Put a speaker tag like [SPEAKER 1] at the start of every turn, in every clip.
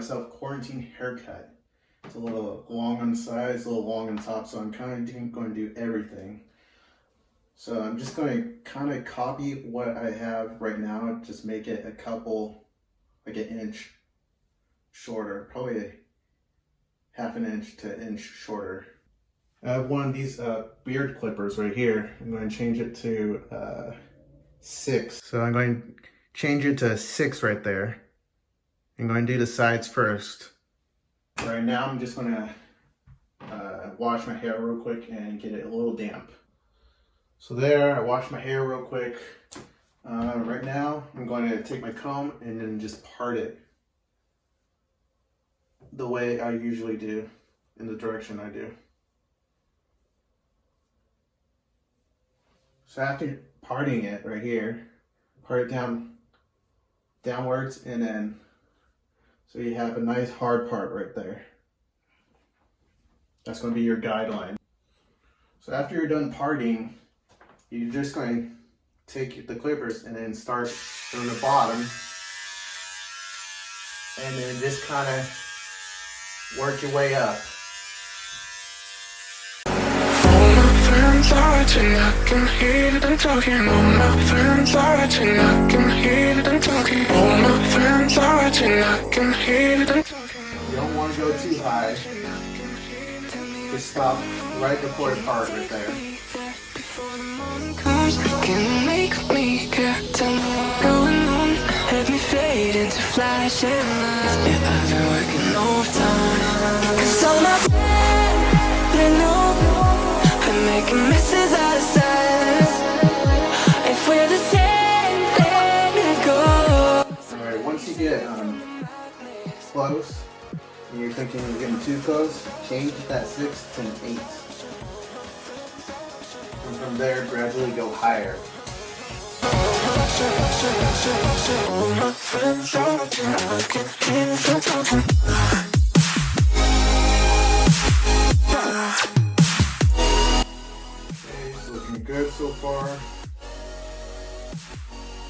[SPEAKER 1] myself quarantine haircut. It's a little long on the sides, a little long on top, so I'm kind of going to do everything. So I'm just going to kind of copy what I have right now, just make it a couple, like an inch shorter, probably half an inch to an inch shorter. I have one of these beard clippers right here. I'm going to change it to 6. So I'm going to change it to 6 right there. I'm going to do the sides first. Right now I'm just going to wash my hair real quick and get it a little damp. So there, I washed my hair real quick. Right now I'm going to take my comb and then just part it the way I usually do, in the direction I do. So after parting it right here, part it downwards, and then so you have a nice hard part right there. That's going to be your guideline. So after you're done parting, you're just going to take the clippers and then start from the bottom, and then just kind of work your way up.
[SPEAKER 2] Watching, I can hear them talking. All my friends are watching, I can hear them talking. All my friends are watching, I can hear them talking.
[SPEAKER 1] You don't want to go too high. Just stop right before the part right there.
[SPEAKER 2] Before the morning comes, can make me care. Tell me what's going on. Let me fade into flashing lights. Yeah, I've been working overtime. 'Cause all my friends, they know I'm making messes out of silence. If we're the same, let it go.
[SPEAKER 1] Alright, once you get close, and you're thinking you're getting too close, change that 6 to an 8. And from there, gradually go higher.
[SPEAKER 2] All my friends are watching, I can hear them talking.
[SPEAKER 1] Looking good so far.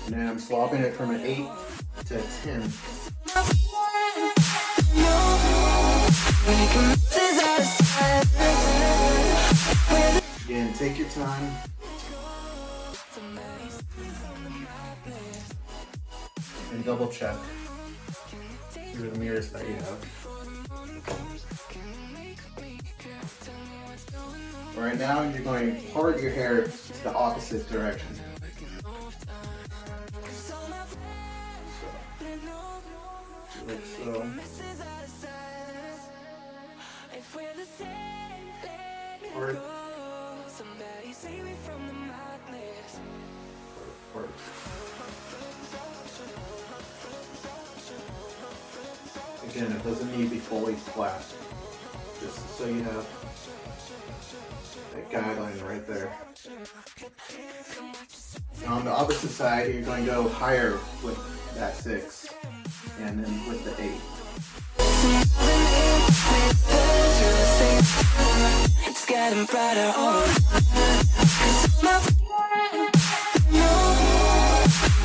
[SPEAKER 1] And then I'm swapping it from an 8 to a 10. Again, take your time. And double check through the mirrors that you have. Right now, you're going to part your hair to the opposite direction. Like so. Part. Part. Again, it doesn't need to be fully flat. Just so you have that guideline right there. Now on the opposite side, you're going to go higher with that 6, and then with the 8.
[SPEAKER 2] It's getting better.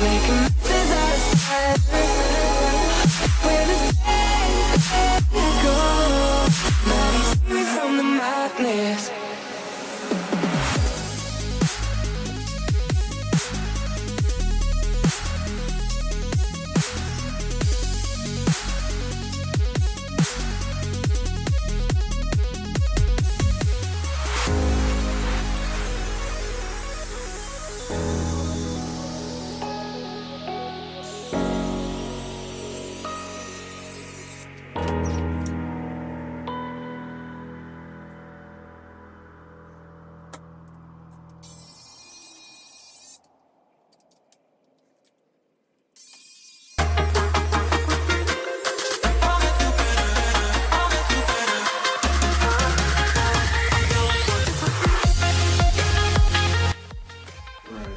[SPEAKER 2] Making messes out of silence. We're the same, go. Now you see me from the madness.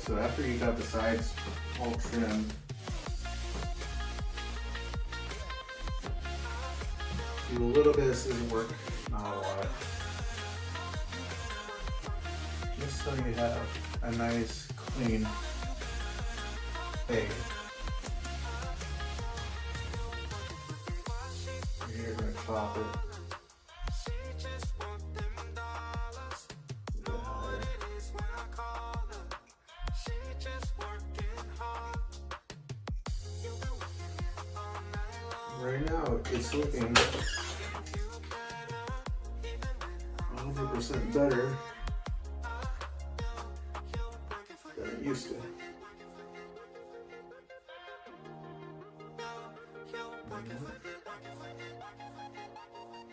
[SPEAKER 1] So after you got the sides all trimmed, do a little bit of scissor work, not a lot, just so you have a nice clean fade. top it. Get higher. Right now, it's looking 100% better than it used to.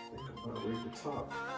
[SPEAKER 1] I think I'm gonna leave the top.